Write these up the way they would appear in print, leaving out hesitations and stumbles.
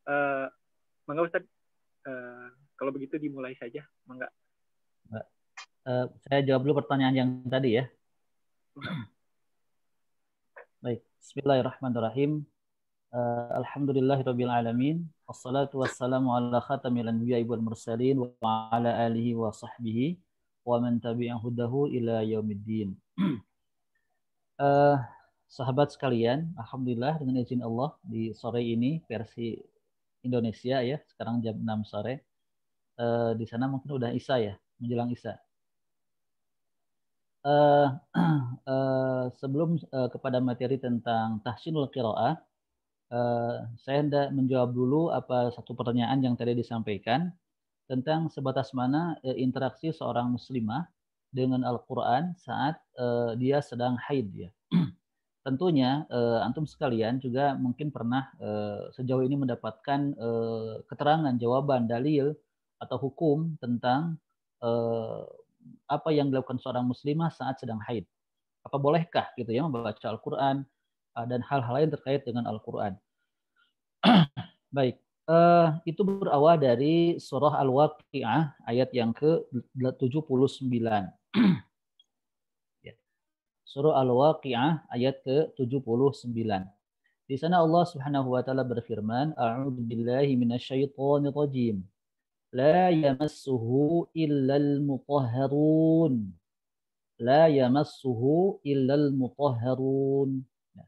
Uh, Mangga Ustaz, kalau begitu dimulai saja, mangga. Saya jawab dulu pertanyaan yang tadi ya. Baik, Bismillahirrahmanirrahim. Alhamdulillahirabbil alamin. Wassalatu wassalamu ala khatamil anbiya'i wal mursalin wa ala alihi wa sahbihi wa man tabi'ahu hudahu ila yaumiddin. Sahabat sekalian, alhamdulillah dengan izin Allah di sore ini versi Indonesia ya, sekarang jam 6 sore. Di sana mungkin udah Isya ya, menjelang Isya. Sebelum kepada materi tentang tahsinul qiraah, saya hendak menjawab dulu apa satu pertanyaan yang tadi disampaikan tentang sebatas mana interaksi seorang muslimah dengan Al-Quran saat dia sedang haid ya. Tentunya antum sekalian juga mungkin pernah sejauh ini mendapatkan keterangan, jawaban, dalil atau hukum tentang apa yang dilakukan seorang muslimah saat sedang haid. Apa bolehkah gitu ya membaca Al-Quran dan hal-hal lain terkait dengan Al-Quran. Baik, itu berawal dari surah Al-Waqi'ah ayat yang ke-79. Surah Al-Waqi'ah ayat ke-79. Di sana Allah Subhanahu wa taala berfirman, A'udzu billahi minasyaitonir rajim. La yamassuhu illal mutahharun. La yamassuhu illal mutahharun. Nah,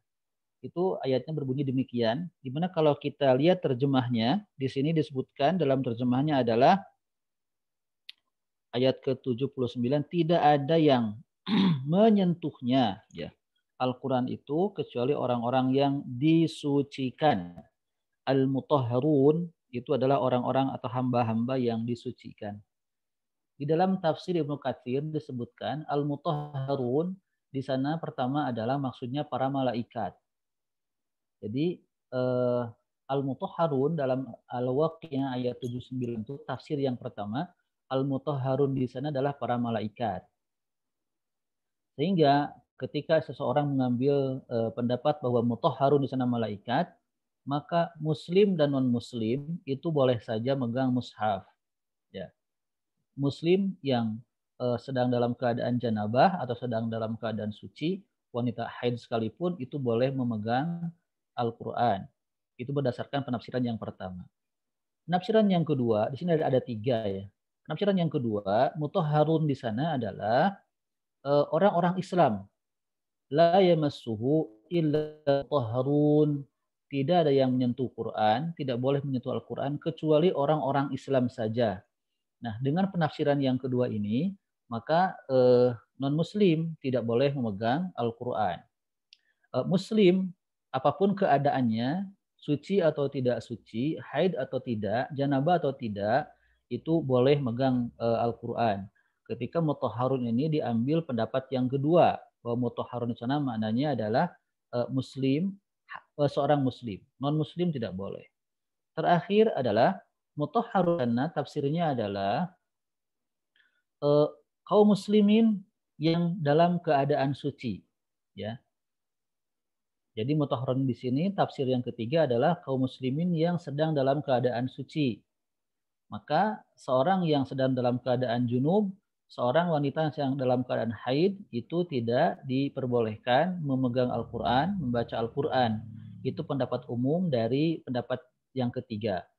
itu ayatnya berbunyi demikian. Di mana kalau kita lihat terjemahnya, di sini disebutkan dalam terjemahnya adalah ayat ke-79, tidak ada yang menyentuhnya ya Al-Quran itu kecuali orang-orang yang disucikan. Al-Mutahharun itu adalah orang-orang atau hamba-hamba yang disucikan. Di dalam tafsir Ibnu Katsir disebutkan Al-Mutahharun di sana pertama adalah maksudnya para malaikat. Jadi Al-Mutahharun dalam Al-Waqi'ah ayat 79 itu tafsir yang pertama, Al-Mutahharun di sana adalah para malaikat. Sehingga ketika seseorang mengambil pendapat bahwa mutahharun di sana malaikat, maka muslim dan non-muslim itu boleh saja megang mushaf. Ya. Muslim yang sedang dalam keadaan janabah atau sedang dalam keadaan suci, wanita haid sekalipun itu boleh memegang Al-Quran. Itu berdasarkan penafsiran yang pertama. Penafsiran yang kedua, di sini ada tiga ya. Penafsiran yang kedua, mutahharun di sana adalah orang-orang Islam. La yamassuhu illa mutahharun. Tidak ada yang menyentuh Quran, tidak boleh menyentuh Al-Quran kecuali orang-orang Islam saja. Nah, dengan penafsiran yang kedua ini, maka non-muslim tidak boleh memegang Al-Quran. Muslim, apapun keadaannya, suci atau tidak suci, haid atau tidak, janabah atau tidak, itu boleh megang Al-Quran. Ketika mutahharun ini diambil pendapat yang kedua, bahwa mutahharun di sana maknanya adalah muslim, seorang muslim. Non-muslim tidak boleh. Terakhir adalah mutahharun, tafsirnya adalah kaum muslimin yang dalam keadaan suci. Ya. Jadi mutahharun di sini tafsir yang ketiga adalah kaum muslimin yang sedang dalam keadaan suci. Maka seorang yang sedang dalam keadaan junub, seorang wanita yang dalam keadaan haid itu tidak diperbolehkan memegang Al-Quran, membaca Al-Quran. Itu pendapat umum dari pendapat yang ketiga.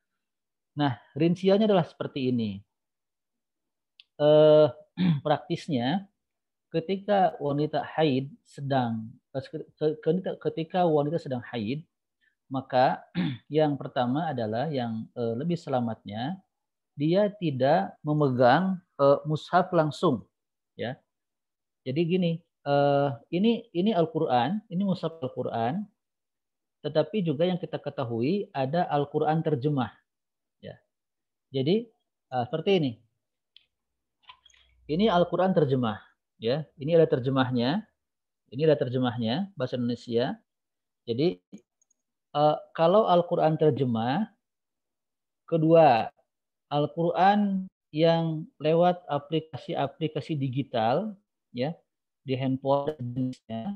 Nah, rinciannya adalah seperti ini. Praktisnya, ketika wanita haid ketika wanita sedang haid, maka yang pertama adalah yang lebih selamatnya dia tidak memegang mushaf langsung, ya. Jadi gini, ini Al-Quran, ini mushaf Al-Quran, tetapi juga yang kita ketahui ada Al-Quran terjemah, ya. Jadi seperti ini. Ini Al-Quran terjemah, ya. Ini ada terjemahnya. Ini ada terjemahnya bahasa Indonesia. Jadi kalau Al-Quran terjemah, kedua Al-Quran yang lewat aplikasi-aplikasi digital, ya, di handphone jenisnya,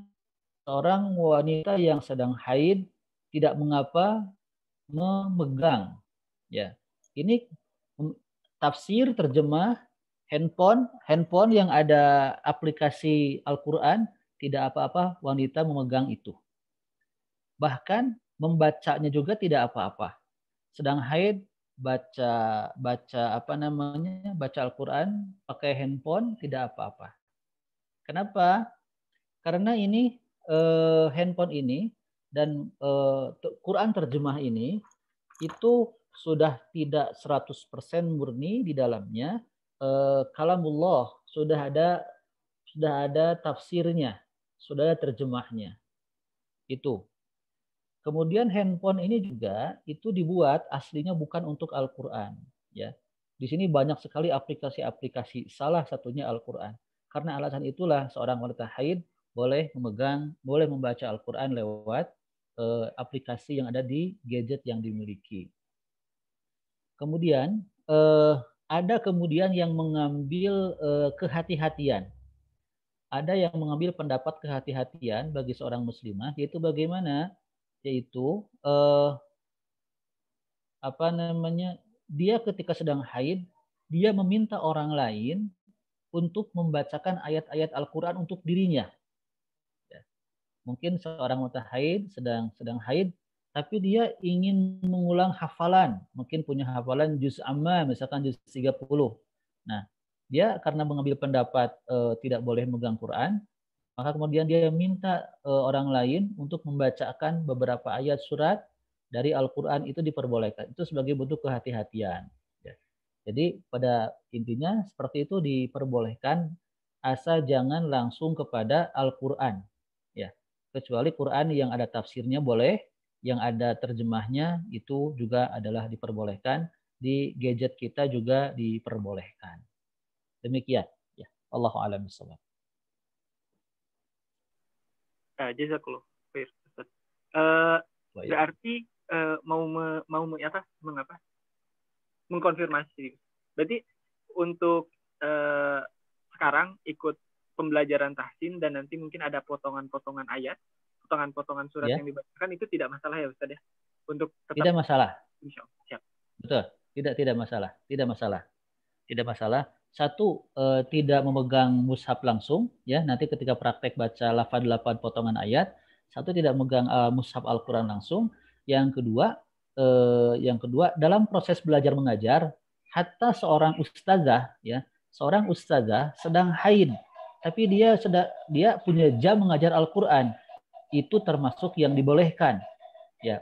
seorang wanita yang sedang haid tidak mengapa memegang. Ya, ini tafsir terjemah handphone yang ada aplikasi Al-Quran, tidak apa-apa wanita memegang itu. Bahkan membacanya juga tidak apa-apa. Sedang haid baca Al-Quran pakai handphone tidak apa-apa. Kenapa? Karena ini handphone ini dan Quran terjemah ini itu sudah tidak 100% murni di dalamnya. Kalamullah sudah ada tafsirnya, sudah ada terjemahnya. Itu. Kemudian handphone ini juga itu dibuat aslinya bukan untuk Al-Quran. Ya. Di sini banyak sekali aplikasi-aplikasi, salah satunya Al-Quran. Karena alasan itulah seorang wanita haid boleh membaca Al-Quran lewat aplikasi yang ada di gadget yang dimiliki. Kemudian ada kemudian yang mengambil kehati-hatian. Ada yang mengambil pendapat kehati-hatian bagi seorang muslimah, yaitu bagaimana? Yaitu dia ketika sedang haid, dia meminta orang lain untuk membacakan ayat-ayat Al-Quran untuk dirinya. Ya. Mungkin seorang wanita haid sedang haid, tapi dia ingin mengulang hafalan, mungkin punya hafalan juz amma, misalkan juz 30. Nah, dia karena mengambil pendapat tidak boleh megang Quran, maka kemudian dia minta orang lain untuk membacakan beberapa ayat surat dari Al-Quran, itu diperbolehkan. Itu sebagai bentuk kehati-hatian. Ya. Jadi pada intinya seperti itu diperbolehkan, asal jangan langsung kepada Al-Quran. Ya. Kecuali Quran yang ada tafsirnya boleh, yang ada terjemahnya itu juga adalah diperbolehkan. Di gadget kita juga diperbolehkan. Demikian. Ya. Allahu a'lam bishawab. Jazakallah khair, Ustaz. Berarti mengkonfirmasi. Berarti untuk sekarang ikut pembelajaran tahsin dan nanti mungkin ada potongan-potongan ayat, potongan-potongan surat yang dibacakan, itu tidak masalah ya Ustaz ya? Untuk tetap tidak masalah. Insyaallah. Siap. Betul. Tidak masalah. Tidak masalah. Satu, tidak memegang mushaf langsung, ya. Nanti ketika praktek baca lafaz-lafaz potongan ayat, satu tidak memegang mushaf Al-Quran langsung. Yang kedua, dalam proses belajar mengajar, hatta seorang ustazah sedang haid, tapi dia punya jam mengajar Al-Quran, itu termasuk yang dibolehkan. Ya,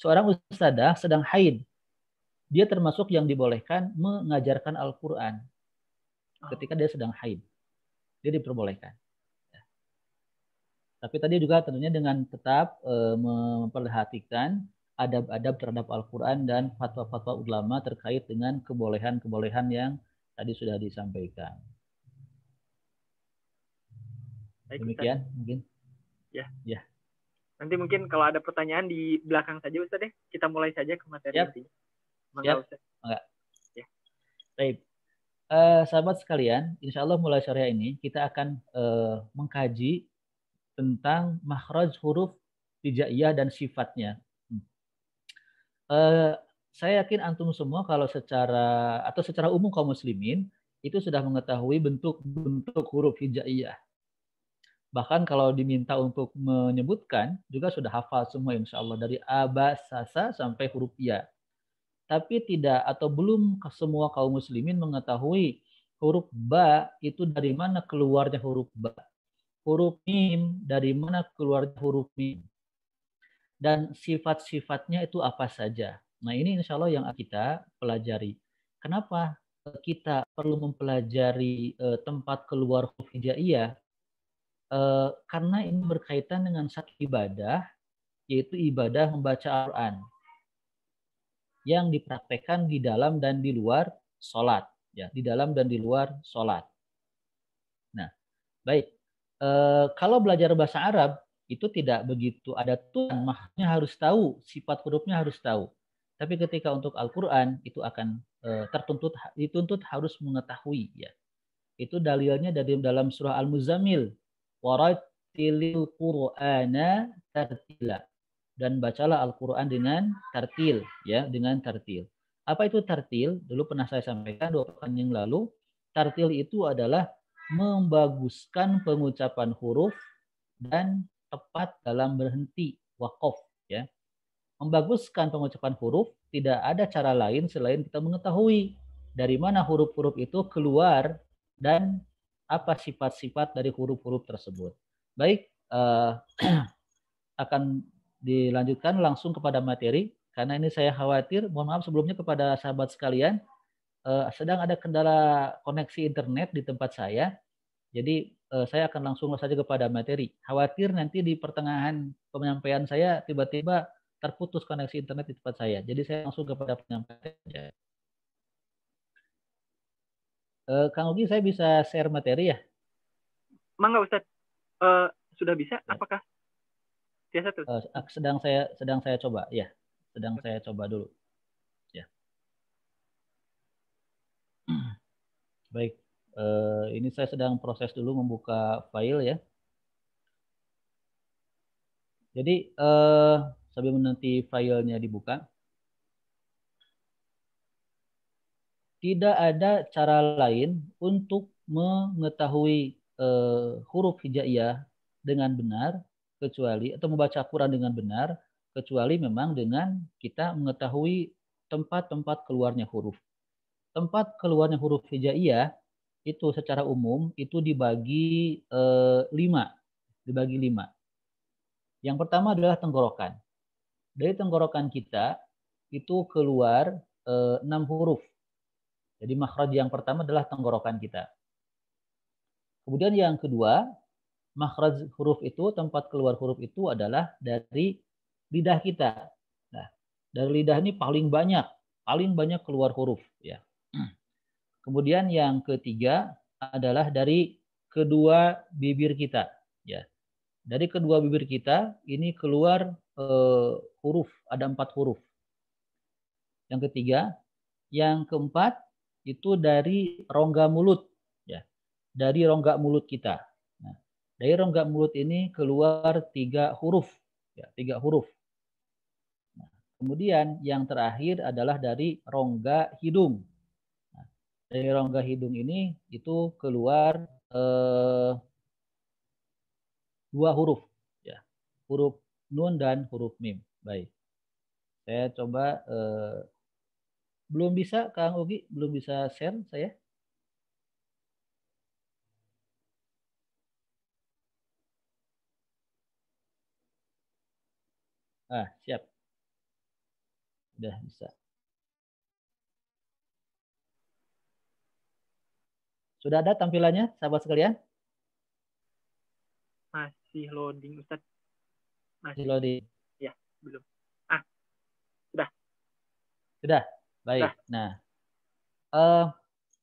seorang ustazah sedang haid, dia termasuk yang dibolehkan mengajarkan Al-Quran ketika dia sedang haid. Dia diperbolehkan. Tapi tadi juga tentunya dengan tetap memperhatikan adab-adab terhadap Al-Quran dan fatwa-fatwa ulama terkait dengan kebolehan-kebolehan yang tadi sudah disampaikan. Baik, demikian mungkin. Ya. Nanti mungkin kalau ada pertanyaan di belakang saja Ustaz deh. Kita mulai saja ke materi intinya. Siap. Enggak. Ya. Baik. Sahabat sekalian, insya Allah mulai sore ini kita akan mengkaji tentang makhraj huruf hijaiyah dan sifatnya. Saya yakin antum semua kalau secara umum kaum muslimin itu sudah mengetahui bentuk-bentuk huruf hijaiyah. Bahkan kalau diminta untuk menyebutkan juga sudah hafal semua insya Allah dari a, ba, sa, sa sampai huruf ya. Tapi tidak atau belum semua kaum muslimin mengetahui huruf ba itu dari mana keluarnya huruf ba. Huruf mim dari mana keluarnya huruf mim. Dan sifat-sifatnya itu apa saja. Nah ini insya Allah yang kita pelajari. Kenapa kita perlu mempelajari tempat keluar huruf hijaiyah? Karena ini berkaitan dengan satu ibadah, yaitu ibadah membaca Al-Quran yang dipraktekkan di dalam dan di luar sholat, ya, di dalam dan di luar sholat. Nah, baik. Kalau belajar bahasa Arab itu tidak begitu ada tuan, maknanya harus tahu, sifat hurufnya harus tahu. Tapi ketika untuk Al-Quran itu akan dituntut harus mengetahui, ya. Itu dalilnya dari dalam surah Al-Muzammil, warattilil Qur'ana tartila. dan bacalah Al-Qur'an dengan tartil, ya, dengan tartil. Apa itu tartil? Dulu pernah saya sampaikan 2 pekan yang lalu. Tartil itu adalah membaguskan pengucapan huruf dan tepat dalam berhenti, waqaf, ya. Membaguskan pengucapan huruf tidak ada cara lain selain kita mengetahui dari mana huruf-huruf itu keluar dan apa sifat-sifat dari huruf-huruf tersebut. Baik, akan dilanjutkan langsung kepada materi karena ini saya khawatir, mohon maaf sebelumnya kepada sahabat sekalian, sedang ada kendala koneksi internet di tempat saya. Jadi saya akan langsung saja kepada materi. Khawatir nanti di pertengahan penyampaian saya tiba-tiba terputus koneksi internet di tempat saya. Jadi saya langsung kepada penyampaian. Kang Ugi, saya bisa share materi ya? Mangga Ustadz. Sudah bisa? Ya. Apakah biasa tuh? Sedang saya coba, ya. Sedang saya coba dulu. Ya. Baik. Ini saya sedang proses dulu membuka file ya. Jadi sambil menanti filenya dibuka, tidak ada cara lain untuk mengetahui huruf hijaiyah dengan benar kecuali atau membaca Quran dengan benar kecuali memang dengan kita mengetahui tempat-tempat keluarnya huruf. Tempat keluarnya huruf hijaiyah itu secara umum itu dibagi 5. Dibagi 5. Yang pertama adalah tenggorokan. Dari tenggorokan kita itu keluar 6 huruf. Jadi makhraj yang pertama adalah tenggorokan kita. Kemudian yang kedua, makhraj huruf itu, tempat keluar huruf itu adalah dari lidah kita. Nah, dari lidah ini paling banyak keluar huruf ya. Kemudian yang ketiga adalah dari kedua bibir kita ya. Dari kedua bibir kita ini keluar huruf, ada 4 huruf. Yang ketiga, yang keempat itu dari rongga mulut ya. Dari rongga mulut kita. Nah, dari rongga mulut ini keluar 3 huruf ya, 3 huruf. Nah, kemudian yang terakhir adalah dari rongga hidung. Nah, dari rongga hidung ini itu keluar 2 huruf ya. Huruf nun dan huruf mim. Baik. Saya coba belum bisa Kang Ugi, belum bisa share saya. Siap. Udah bisa. Sudah ada tampilannya, sahabat sekalian? Masih loading, Ustaz. Masih loading. Ya, belum. Sudah. Sudah. Baik. Sudah. Nah,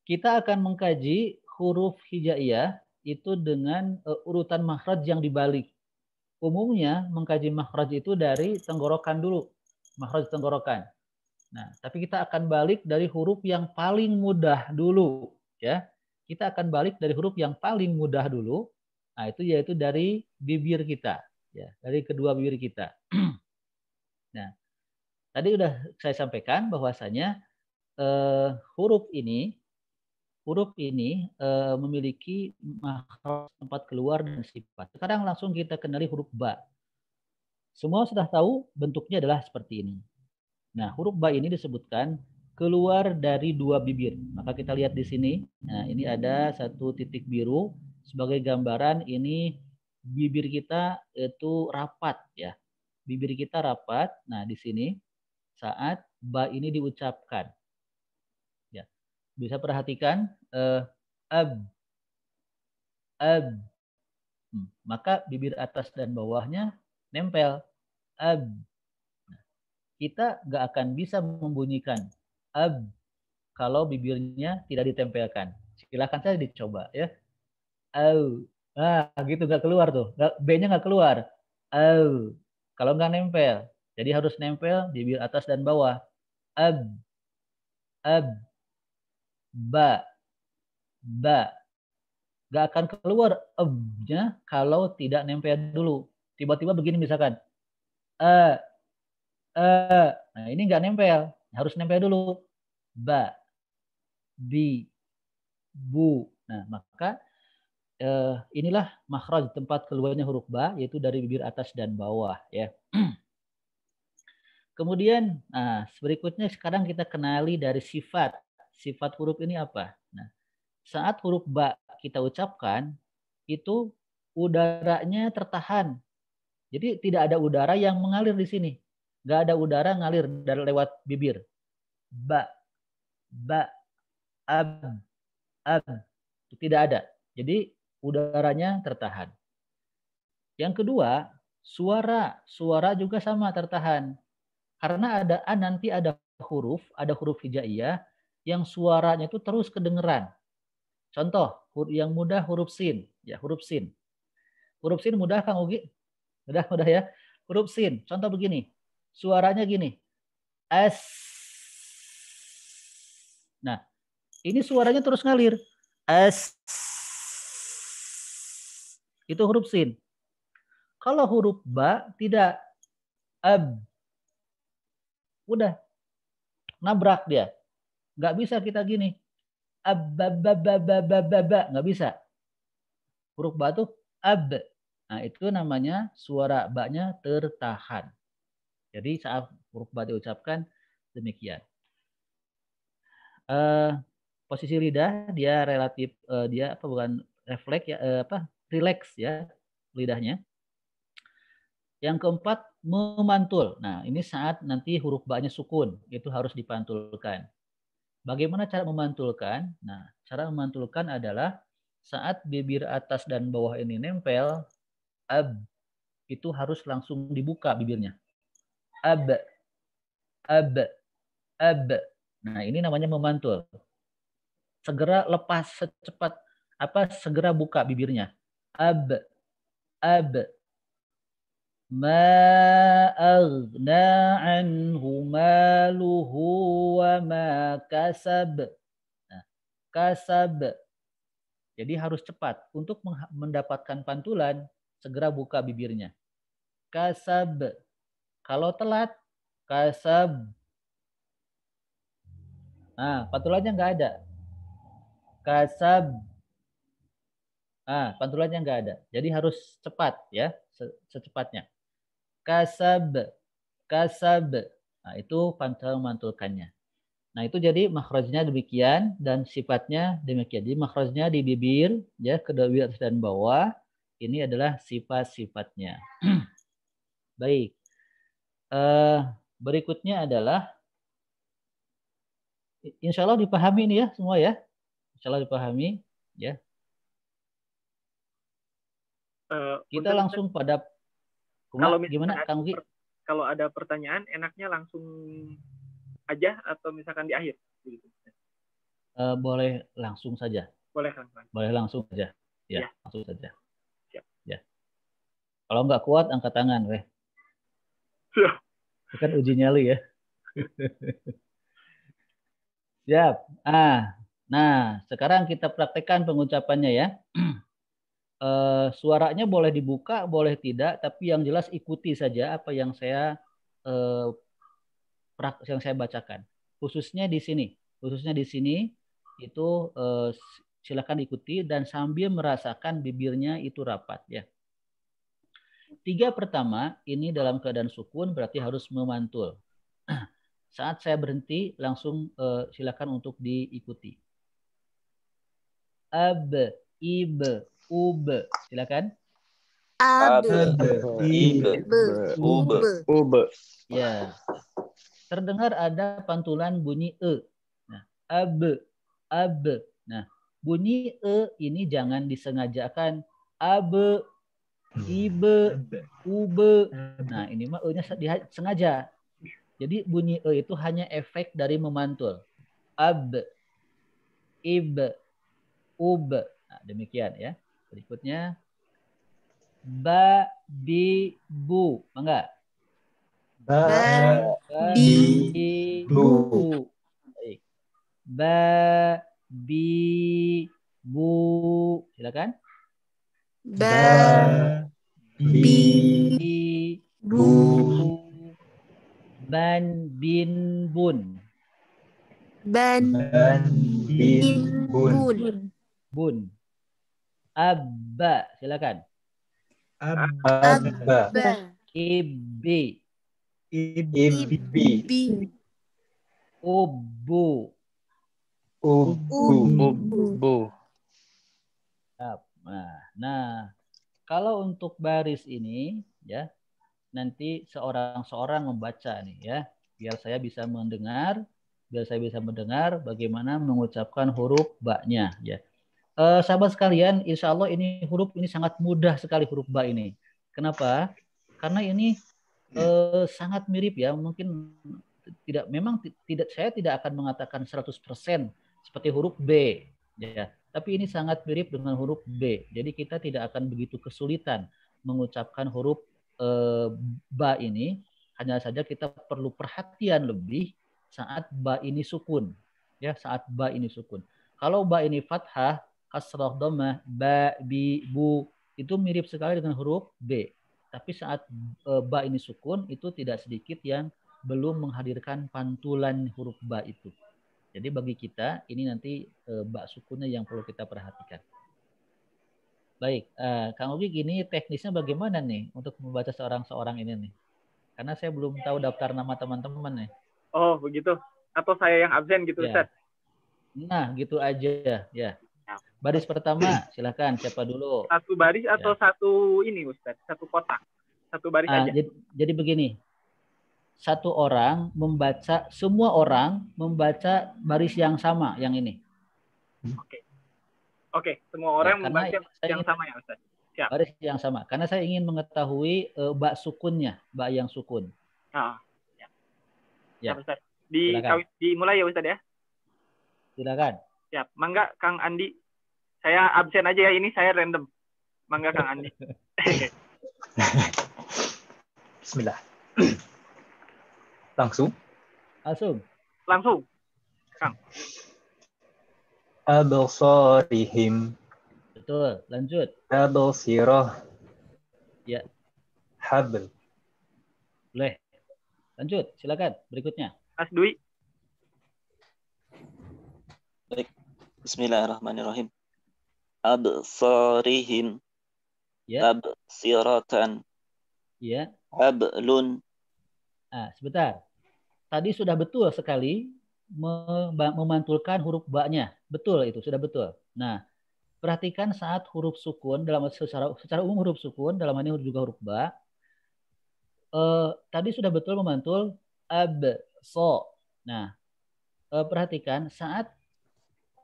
kita akan mengkaji huruf hijaiyah itu dengan urutan makhraj yang dibalik. Umumnya mengkaji makhraj itu dari tenggorokan dulu, makhraj tenggorokan. Nah, tapi kita akan balik dari huruf yang paling mudah dulu, ya. Kita akan balik dari huruf yang paling mudah dulu. Nah, itu yaitu dari bibir kita, ya, dari kedua bibir kita. Nah, tadi udah saya sampaikan bahwasanya huruf ini memiliki makhraj, tempat keluar dan sifat. Sekarang langsung kita kenali huruf ba. Semua sudah tahu bentuknya adalah seperti ini. Nah, huruf ba ini disebutkan keluar dari 2 bibir. Maka kita lihat di sini. Nah, ini ada 1 titik biru sebagai gambaran ini bibir kita itu rapat ya. Bibir kita rapat. Nah, di sini saat ba ini diucapkan. Ya. Bisa perhatikan maka bibir atas dan bawahnya nempel. Kita nggak akan bisa membunyikan kalau bibirnya tidak ditempelkan. Silakan saja dicoba ya. Gitu nggak keluar tuh. B-nya nggak keluar. Kalau nggak nempel. Jadi harus nempel bibir atas dan bawah. Ba. Nggak akan keluar nya kalau tidak nempel dulu. Tiba-tiba begini misalkan. Nah, ini nggak nempel. Harus nempel dulu. Ba, bi, bu. Nah, maka inilah makhraj tempat keluarnya huruf ba, yaitu dari bibir atas dan bawah. Ya. Kemudian, nah, berikutnya sekarang kita kenali dari sifat. Sifat huruf ini apa? Nah, saat huruf ba kita ucapkan, itu udaranya tertahan. Jadi tidak ada udara yang mengalir di sini. Nggak ada udara ngalir dari lewat bibir. Ba, ba, ab, ab. Tidak ada. Jadi udaranya tertahan. Yang kedua, suara. Suara juga sama tertahan. Karena nanti ada huruf hijaiyah yang suaranya itu terus kedengeran. Contoh, yang mudah huruf sin, ya huruf sin. Huruf sin mudah Kang Ugi? Mudah ya. Huruf sin. Contoh begini. Suaranya gini. S. Nah, ini suaranya terus ngalir. S. Itu huruf sin. Kalau huruf ba tidak. Ab. Udah. Nabrak dia. Nggak bisa kita gini. Ab-ba-ba-ba-ba-ba-ba. Nggak bisa. Huruf ba tuh ab. Nah, itu namanya suara ba-nya tertahan. Jadi saat huruf ba diucapkan demikian. Posisi lidah dia relatif dia apa bukan refleks ya relax ya lidahnya. Yang keempat memantul. Nah, ini saat nanti huruf ba-nya sukun, itu harus dipantulkan. Bagaimana cara memantulkan? Nah, cara memantulkan adalah saat bibir atas dan bawah ini nempel, ab itu harus langsung dibuka bibirnya. Ab, ab, ab. Nah, ini namanya memantul. Segera lepas secepat segera buka bibirnya. Ab, ab. Ma aghna anhu maluhu wa ma kasab. Nah, kasab. Jadi harus cepat. Untuk mendapatkan pantulan, segera buka bibirnya. Kasab. Kalau telat, kasab. Nah, pantulannya nggak ada. Kasab. Nah, pantulannya nggak ada. Jadi harus cepat ya, secepatnya. Kasab. Kasab. Nah, itu mantulkannya. Nah, itu jadi makhrajnya demikian dan sifatnya demikian. Jadi makhrajnya di bibir, ya, kedua bibir atas dan bawah. Ini adalah sifat-sifatnya. Baik. Berikutnya adalah insya Allah dipahami ini ya semua ya. Insya Allah dipahami ya. Kita langsung pada kalau gimana Kang Ugi? Kalau ada pertanyaan enaknya langsung aja atau misalkan di akhir gitu. Boleh langsung saja. Boleh Kang. Boleh langsung saja. Ya, langsung saja. Siap. Ya. Kalau nggak kuat angkat tangan, weh. Siap. Itu kan uji nyali ya. Siap. Nah, sekarang kita praktekkan pengucapannya ya. Suaranya boleh dibuka, boleh tidak, tapi yang jelas ikuti saja apa yang saya bacakan. Khususnya di sini itu silakan ikuti dan sambil merasakan bibirnya itu rapat ya. 3 pertama ini dalam keadaan sukun berarti harus memantul. Saat saya berhenti langsung silakan untuk diikuti. Ab, ib, ub, silakan. Ab, ib, ub. Ya. Terdengar ada pantulan bunyi e. Nah, ab, ab. Nah, bunyi e ini jangan disengajakan ab, ibe, ube. Nah, ini mah e-nya sengaja. Jadi bunyi e itu hanya efek dari memantul. Ab, ib, ub. Nah, demikian ya. Berikutnya ba, bi, bu. Mangga. Ba, bi, bu. Baik. Ba, bi, bu. Silakan. Ba, bi, bu. Ban bin bun. Ban bin bun. Bun. Abba, silakan. Abba. Ibbi. Ibbi. Ubbu. Ubbu. Nah, kalau untuk baris ini ya nanti seorang membaca nih ya, biar saya bisa mendengar bagaimana mengucapkan huruf ba-nya ya. Sahabat sekalian, insya Allah ini huruf ini sangat mudah sekali huruf ba ini. Kenapa? Karena ini sangat mirip ya, mungkin tidak saya tidak akan mengatakan 100% seperti huruf B ya, tapi ini sangat mirip dengan huruf B. Jadi kita tidak akan begitu kesulitan mengucapkan huruf ba ini, hanya saja kita perlu perhatian lebih saat ba ini sukun. Ya, saat ba ini sukun. Kalau ba ini fathah, kasrah, dhammah, ba, bi, bu itu mirip sekali dengan huruf B. Tapi saat ba ini sukun itu tidak sedikit yang belum menghadirkan pantulan huruf ba itu. Jadi bagi kita ini nanti ba sukunnya yang perlu kita perhatikan. Baik, Kang Ugi gini teknisnya bagaimana nih untuk membaca seorang ini nih? Karena saya belum tahu daftar nama teman-teman nih. Oh begitu. Atau saya yang absen gitu ya. Ustaz? Nah gitu aja ya. Baris pertama silakan siapa dulu? Satu baris atau satu ini Ustaz? Satu kotak? Satu baris aja? Jadi begini. Semua orang membaca baris yang sama yang ini. Oke, semua orang membaca yang sama ya Ustaz? Siap. Baris yang sama. Karena saya ingin mengetahui ba sukunnya, ba yang sukun. Ya. Ustaz. Dimulai ya Ustaz ya? Silakan. Siap. Mangga Kang Andi. Saya absen aja ya, ini saya random. Mangga Kang Andi. Bismillah. Langsung. Kang. Absarihim. Betul, lanjut. Absirah. Ya. Habl. Boleh. Lanjut, silakan berikutnya. Mas Dwi. Baik. Bismillahirrahmanirrahim. Absarihim. Ya. Tabsiratan. Ya. Hablun. Sebentar. Tadi sudah betul sekali memantulkan huruf ba-nya. Betul itu, sudah betul. Nah, perhatikan saat huruf sukun secara umum huruf sukun dalam hal ini juga huruf ba. Tadi sudah betul memantul so. Nah, perhatikan saat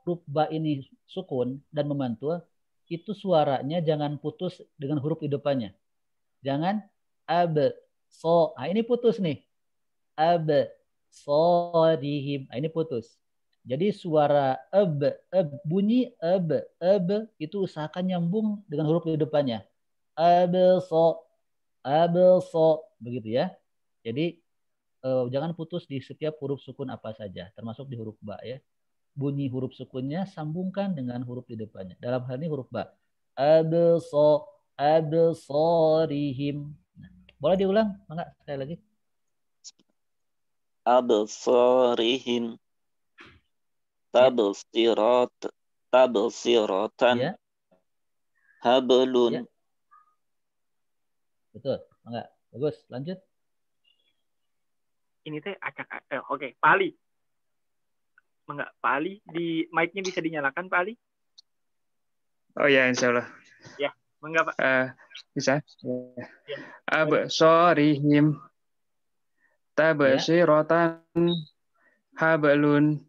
huruf ba ini sukun dan memantul, itu suaranya jangan putus dengan huruf di depannya. Jangan so. Nah, ini putus nih. Absarihim. Nah, ini putus. Jadi suara bunyi itu usahakan nyambung dengan huruf di depannya. Abso begitu ya. Jadi jangan putus di setiap huruf sukun apa saja, termasuk di huruf ba ya. Bunyi huruf sukunnya sambungkan dengan huruf di depannya. Dalam hal ini huruf ba. Absarihim. Nah, boleh diulang? Enggak, sekali lagi. Absarihim. Tabsiratan. Ya. Hablun. Ya. Betul, enggak? Bagus, lanjut. Ini teh acak. Oke, Pak Ali. Enggak, Pak Ali di mic-nya bisa dinyalakan, Pak Ali? Oh ya, insya Allah. Ya, enggak Pak. Bisa. Ya. Absarihim. Tabsiratan. Hablun.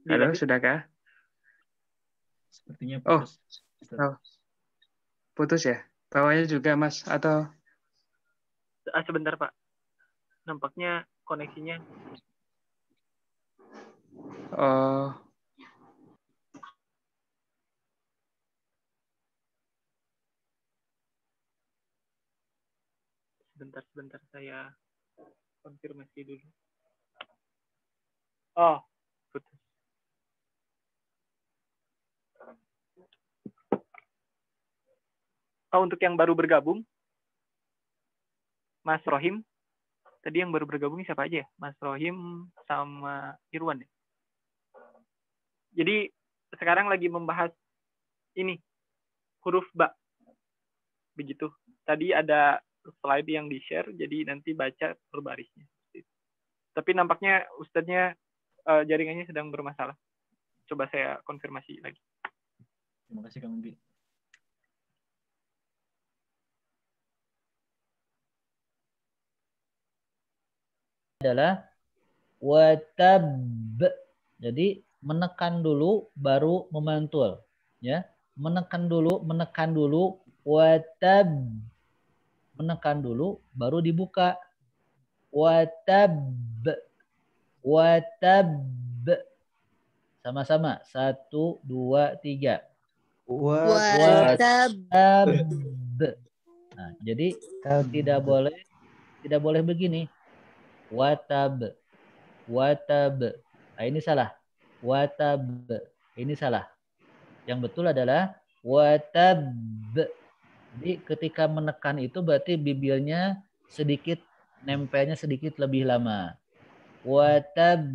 Halo, sudahkah? Sepertinya putus. Putus ya? Bawahnya juga, Mas? Atau? Sebentar, Pak. Nampaknya koneksinya. Oh. Sebentar saya konfirmasi dulu. Oh, putus. untuk yang baru bergabung, Mas Rohim, tadi yang baru bergabung siapa aja ya? Mas Rohim sama Irwan ya? Jadi sekarang lagi membahas ini, huruf ba. Begitu. Tadi ada slide yang di-share, jadi nanti baca per barisnya. Tapi nampaknya Ustadznya jaringannya sedang bermasalah. Coba saya konfirmasi lagi. Terima kasih Kang Ubi. Adalah watab. Jadi menekan dulu baru memantul, ya. Menekan dulu, watab. Menekan dulu baru dibuka. Watab. Sama-sama. 1, 2, 3. Watab. Nah, jadi tidak boleh begini. Watab. Nah, ini salah. Watab. Ini salah. Yang betul adalah watab. Jadi ketika menekan itu berarti bibirnya sedikit, nempelnya sedikit lebih lama. Watab.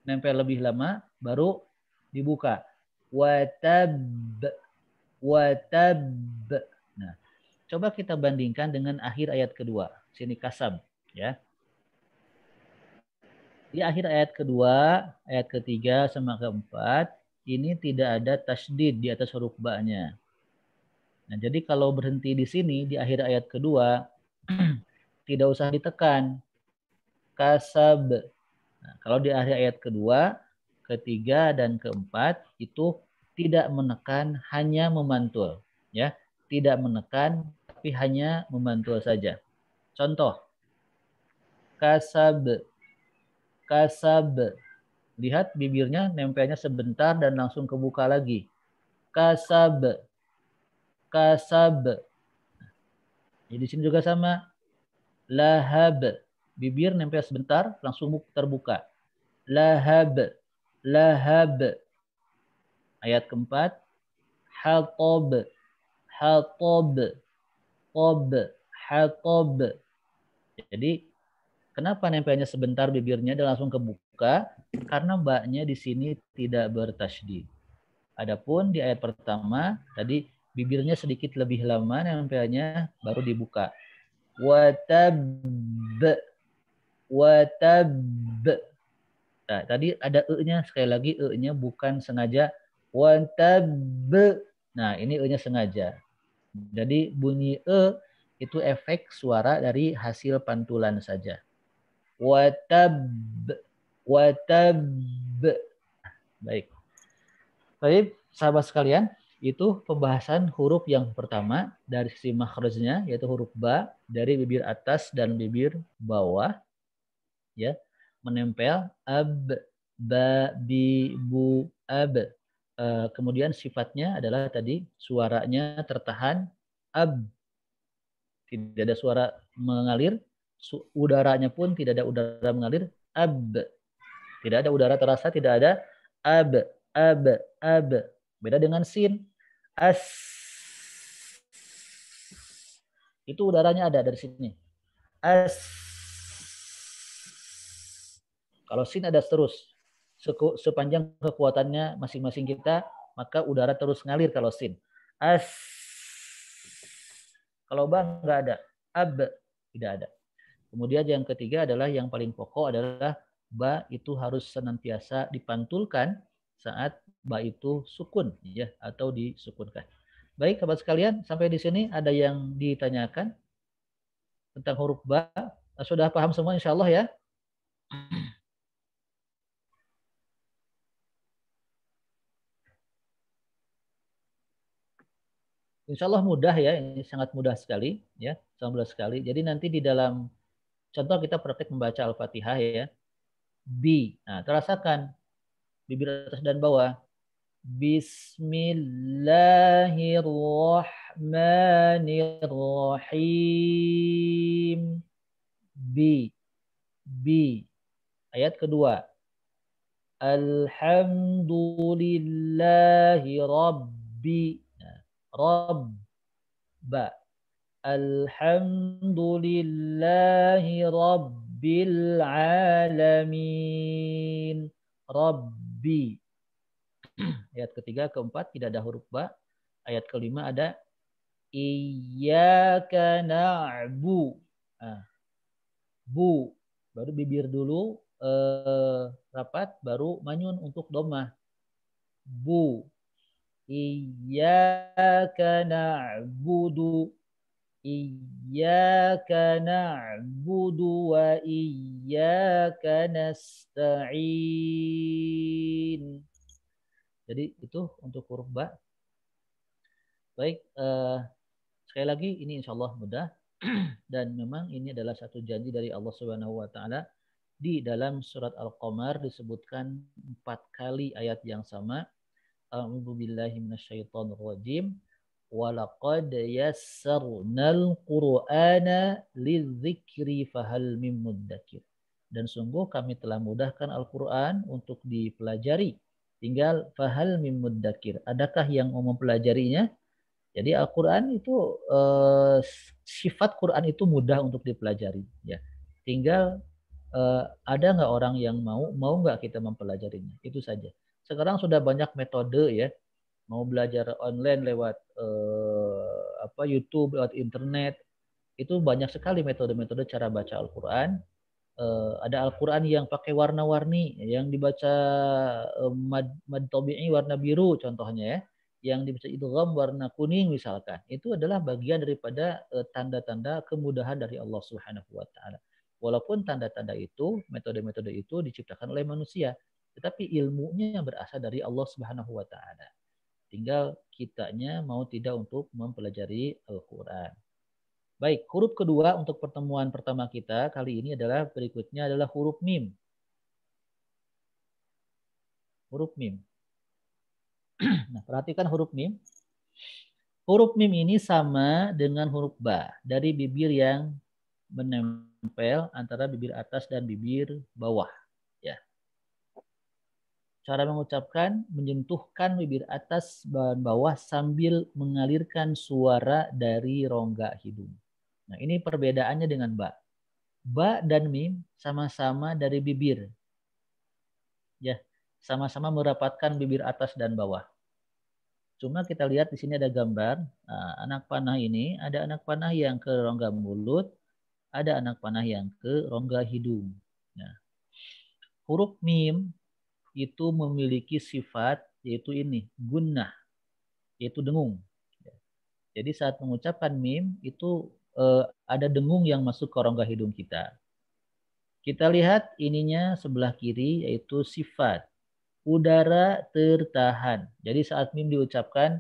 Nempel lebih lama baru dibuka. Watab. Nah, coba kita bandingkan dengan akhir ayat kedua. Sini kasab, ya. Di akhir ayat kedua, ayat ketiga sama keempat, ini tidak ada tasdid di atas huruf ba-nya. Nah, jadi kalau berhenti di sini di akhir ayat kedua, tidak usah ditekan. Kasab. Nah, kalau di akhir ayat kedua, ketiga dan keempat itu tidak menekan, hanya memantul, ya. Tidak menekan tapi hanya memantul saja. Contoh. Kasab. Lihat bibirnya nempelnya sebentar dan langsung kebuka lagi. Kasab. Jadi di sini juga sama. Lahab. Bibir nempel sebentar langsung terbuka. Lahab. Ayat keempat. Hatob. Jadi kenapa nempelnya sebentar bibirnya dan langsung kebuka? Karena ba-nya di sini tidak bertasydid. Adapun di ayat pertama tadi bibirnya sedikit lebih lama nempelnya baru dibuka. Watab. Nah, tadi ada e-nya, sekali lagi e-nya bukan sengaja. Watab. Nah, ini e-nya sengaja. Jadi bunyi e itu efek suara dari hasil pantulan saja. Watab. Baik. Baik, sahabat sekalian, itu pembahasan huruf yang pertama dari sisi makhrajnya, yaitu huruf ba dari bibir atas dan bibir bawah, ya, menempel ab, ba, bi, bu, ab. Kemudian sifatnya adalah tadi suaranya tertahan ab, tidak ada suara mengalir, udaranya pun tidak ada udara mengalir ab, tidak ada udara terasa, tidak ada ab. Beda dengan sin. As. Itu udaranya ada dari sini. As. Kalau sin ada terus. Sepanjang kekuatannya masing-masing kita, maka udara terus ngalir kalau sin. As. Kalau ba nggak ada. Ab. Tidak ada. Kemudian yang ketiga adalah yang paling pokok adalah ba itu harus senantiasa dipantulkan saat ba itu sukun, ya, atau disukunkan. Baik, sahabat sekalian, sampai di sini ada yang ditanyakan tentang huruf ba? Sudah paham semua insya Allah ya? Insya Allah mudah ya, ini sangat mudah sekali, ya, sangat mudah sekali. Jadi nanti di dalam contoh kita praktek membaca Al-Fatihah ya, bi. Nah, terasakan bibir atas dan bawah. Bismillahirrahmanirrahim. Bi. Ayat kedua. Alhamdulillahi rabbi. Nah, rabba. Alhamdulillahi rabbil alamin. Rabbi. Ayat ketiga, keempat tidak ada huruf ba. Ayat kelima ada iyyaka na'bu. Nah, bu. Baru bibir dulu rapat, baru manyun untuk domah. Bu. Iyyaka na'budu. Iyyaka na'budu wa iyyaka nasta'in. Jadi itu untuk huruf ba. Baik, sekali lagi ini insya Allah mudah. Dan memang ini adalah satu janji dari Allah Subhanahu wa taala. Di dalam surat Al-Qamar disebutkan 4 kali ayat yang sama. A'udzu billahi minasyaitonir rajim. Walaqad yassarnal Qur'ana lidzikri fahal mim muddakir. Dan sungguh kami telah mudahkan Al-Qur'an untuk dipelajari. Tinggal fahal mim muddakir. Adakah yang mau mempelajarinya? Jadi Al-Quran itu sifat Quran itu mudah untuk dipelajari. Ya, tinggal ada nggak orang yang mau nggak kita mempelajarinya? Itu saja. Sekarang sudah banyak metode ya, mau belajar online lewat YouTube, lewat internet, itu banyak sekali metode-metode cara baca Al-Quran. Ada Al-Quran yang pakai warna-warni, yang dibaca mad tabi'i warna biru contohnya ya. Yang dibaca idgham warna kuning misalkan, itu adalah bagian daripada tanda-tanda kemudahan dari Allah Subhanahu wa taala. Walaupun tanda-tanda itu, metode-metode itu diciptakan oleh manusia, tetapi ilmunya berasal dari Allah Subhanahu wa taala. Tinggal kitanya mau tidak untuk mempelajari Al-Qur'an. Baik, huruf kedua untuk pertemuan pertama kita kali ini adalah berikutnya adalah huruf mim. Huruf mim. Nah, perhatikan huruf mim. Huruf mim ini sama dengan huruf ba dari bibir yang menempel antara bibir atas dan bibir bawah. Ya. Cara mengucapkan menyentuhkan bibir atas dan bawah sambil mengalirkan suara dari rongga hidung. Nah, ini perbedaannya dengan ba. Ba dan mim sama-sama dari bibir. Ya, sama-sama merapatkan bibir atas dan bawah. Cuma kita lihat di sini ada gambar anak panah ini, ada anak panah yang ke rongga mulut, ada anak panah yang ke rongga hidung. Nah, huruf mim itu memiliki sifat yaitu ini, gunnah, yaitu dengung. Jadi saat mengucapkan mim itu ada dengung yang masuk ke rongga hidung kita. Kita lihat ininya sebelah kiri yaitu sifat udara tertahan. Jadi saat mim diucapkan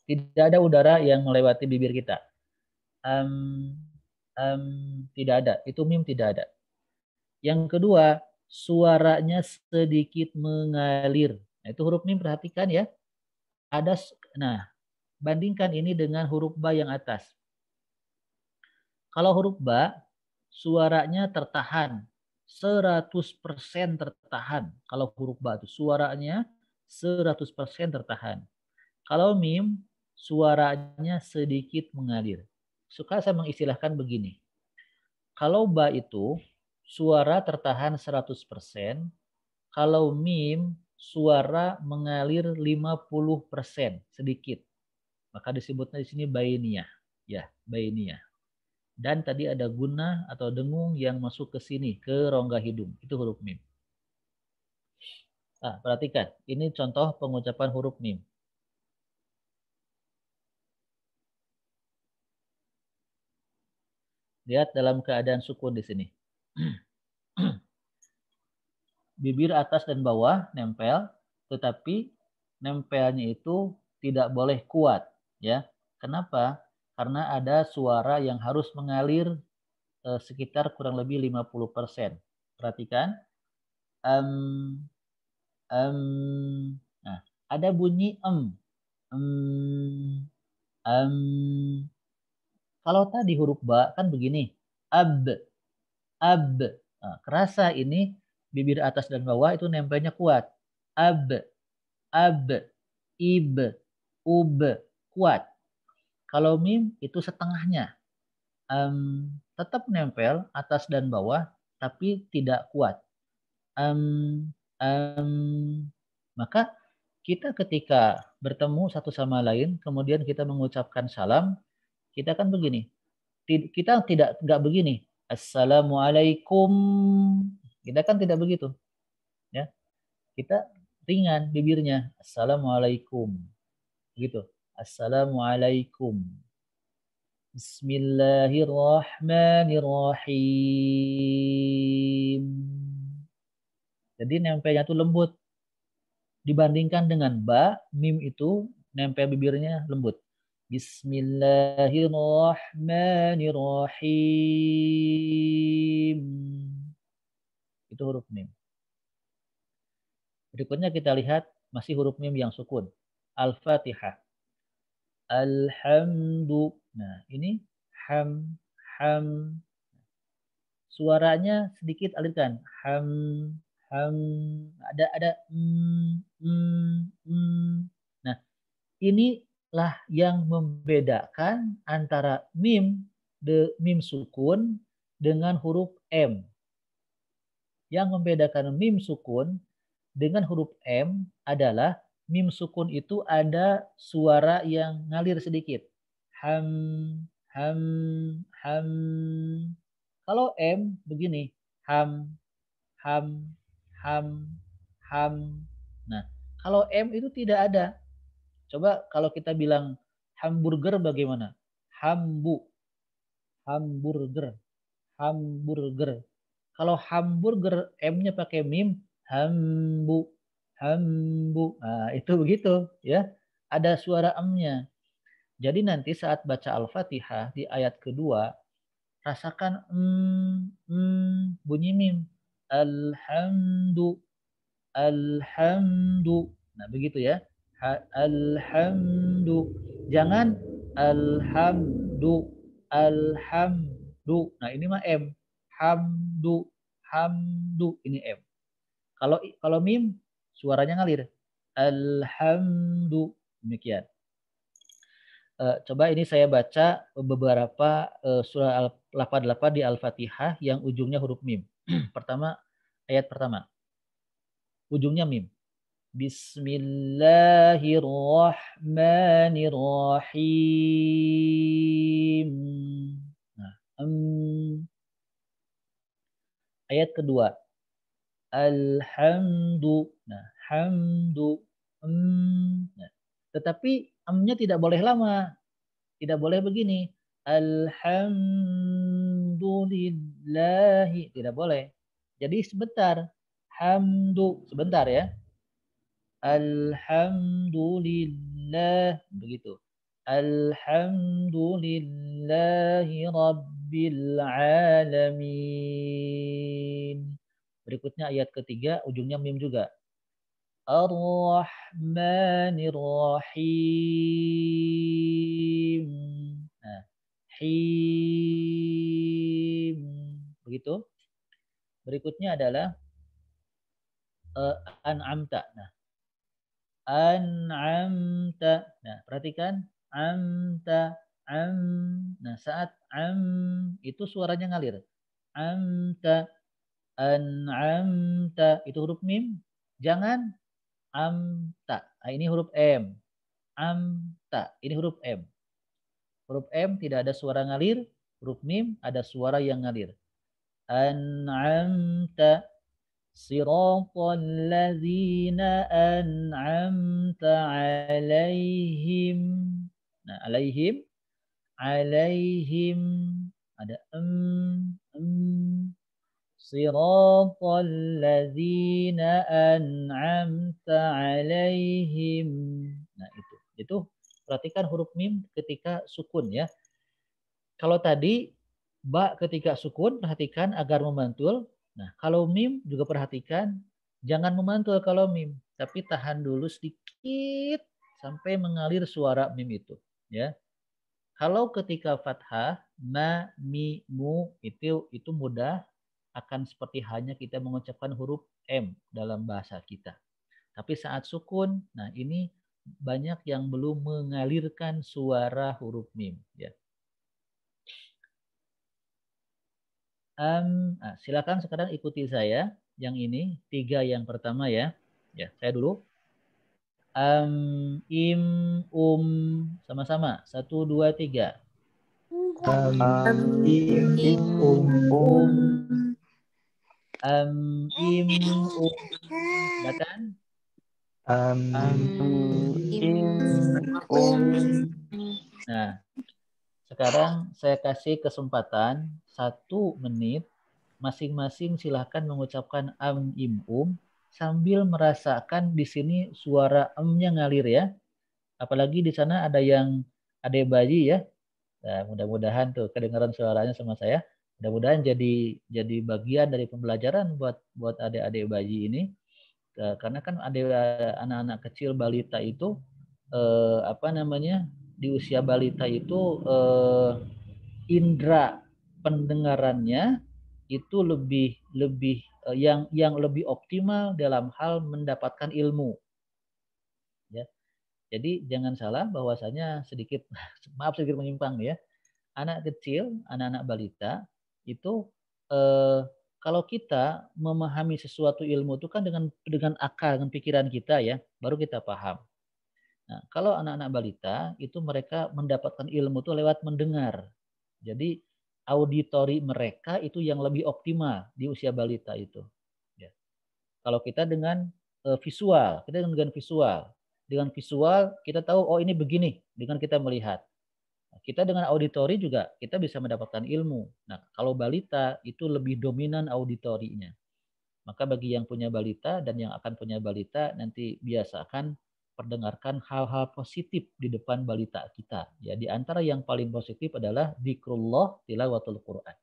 tidak ada udara yang melewati bibir kita. Tidak ada. Itu mim tidak ada. Yang kedua, suaranya sedikit mengalir. Nah, itu huruf mim, perhatikan ya. Nah, bandingkan ini dengan huruf ba yang atas. Kalau huruf ba, suaranya tertahan. 100% tertahan. Kalau huruf ba itu suaranya 100% tertahan. Kalau mim, suaranya sedikit mengalir. Suka saya mengistilahkan begini. Kalau ba itu suara tertahan 100%, kalau mim suara mengalir 50% sedikit. Maka disebutnya di sini bainiyah. Ya, bainiyah. Dan tadi ada gunnah atau dengung yang masuk ke sini, ke rongga hidung. Itu huruf mim. Nah, perhatikan. Ini contoh pengucapan huruf mim. Lihat dalam keadaan sukun di sini. Bibir atas dan bawah nempel, tetapi nempelnya itu tidak boleh kuat. Ya, kenapa? Karena ada suara yang harus mengalir sekitar kurang lebih 50%. Perhatikan. Nah, ada bunyi Kalau tadi huruf ba kan begini. ab, ab. Nah, kerasa ini bibir atas dan bawah itu nempelnya kuat. Ab, ab, ib, ub, kuat. Kalau mim itu setengahnya. Tetap nempel atas dan bawah, tapi tidak kuat. Maka kita ketika bertemu satu sama lain, kemudian kita mengucapkan salam, kita kan begini. Kita nggak begini. Assalamualaikum. Kita kan tidak begitu. Ya. Kita ringan bibirnya. Assalamualaikum. Gitu. Assalamualaikum. Bismillahirrahmanirrahim. Jadi nempelnya itu lembut. Dibandingkan dengan ba, mim itu nempel bibirnya lembut. Bismillahirrahmanirrahim. Itu huruf mim. Berikutnya kita lihat masih huruf mim yang sukun. Al-Fatihah. Alhamdu. Nah, ini ham. Suaranya sedikit alirkan. Ham. Ada Nah, inilah yang membedakan antara mim sukun dengan huruf m. Yang membedakan mim sukun dengan huruf m adalah mim sukun itu ada suara yang ngalir sedikit. Ham. Kalau m begini. Ham. Nah, kalau m itu tidak ada. Coba kalau kita bilang hamburger bagaimana? Hamburger. Kalau hamburger m-nya pakai mim, hambu. Nah, itu begitu ya. Ada suara m-nya. Jadi nanti saat baca Al-Fatihah di ayat kedua, rasakan bunyi mim. Alhamdu. Nah, begitu ya. Alhamdu. Jangan alhamdu. Nah, ini mah m. Hamdu. Ini m. Kalau mim suaranya ngalir. Alhamdu. Demikian. Coba ini saya baca beberapa surah lafaz-lafaz di Al-Fatihah yang ujungnya huruf mim. Pertama, ayat pertama. Ujungnya mim. Bismillahirrahmanirrahim. Nah, ayat kedua. Alhamdu. Nah, hamdu. Nah, tetapi amnya tidak boleh lama. Tidak boleh begini. Alhamdulillahi. Tidak boleh. Jadi sebentar. Hamdu. Sebentar ya. Alhamdulillah. Begitu. Alhamdulillahi Rabbil Alamin. Berikutnya ayat ketiga. Ujungnya mim juga. Ar-Rahmanir-Rahim. Nah, him. Begitu. Berikutnya adalah an'amta. Nah, an'amta. Nah, perhatikan amta, Nah, saat itu suaranya ngalir. Amta, an'amta. Itu huruf mim. Jangan amta. Nah, ini huruf m. Amta. Ini huruf m. Huruf m tidak ada suara ngalir. Huruf mim ada suara yang ngalir. An'amta siratal ladzina an'amta alaihim. Nah, alaihim ada siratal ladzina an'amta alaihim. Nah, itu perhatikan huruf mim ketika sukun ya. Kalau tadi ba ketika sukun perhatikan agar memantul. Nah, kalau mim juga perhatikan jangan memantul kalau mim, tapi tahan dulu sedikit sampai mengalir suara mim itu, ya. Kalau ketika fathah, ma, mi, mu itu mudah, akan seperti hanya kita mengucapkan huruf M dalam bahasa kita. Tapi saat sukun, nah ini banyak yang belum mengalirkan suara huruf mim. Ya. Silakan sekarang ikuti saya. Yang ini 3 yang pertama ya. Ya, saya dulu. Im, sama-sama. 1, 2, 3. Im, Im, silakan. Nah, sekarang saya kasih kesempatan 1 menit. Masing-masing silahkan mengucapkan im, sambil merasakan di sini suara em-nya ngalir ya. Apalagi di sana ada yang adek bayi ya. Nah, mudah-mudahan tuh kedengaran suaranya sama saya. Mudah-mudahan jadi bagian dari pembelajaran buat adik-adik bayi ini. Karena kan ada anak-anak kecil balita itu di usia balita itu indera pendengarannya itu lebih yang lebih optimal dalam hal mendapatkan ilmu. Ya. Jadi jangan salah bahwasanya sedikit menyimpang ya. Anak kecil, anak-anak balita itu kalau kita memahami sesuatu ilmu itu kan dengan akal, dengan pikiran kita ya, baru kita paham. Nah, kalau anak-anak balita itu mereka mendapatkan ilmu itu lewat mendengar. Jadi auditori mereka itu yang lebih optimal di usia balita itu. Ya. Kalau kita dengan visual, dengan visual kita tahu oh ini begini dengan kita melihat. Kita dengan auditori juga kita bisa mendapatkan ilmu. Nah, kalau balita itu lebih dominan auditorinya. Maka bagi yang punya balita dan yang akan punya balita nanti biasakan perdengarkan hal-hal positif di depan balita kita. Ya, di antara yang paling positif adalah zikrullah, tilawatul Quran.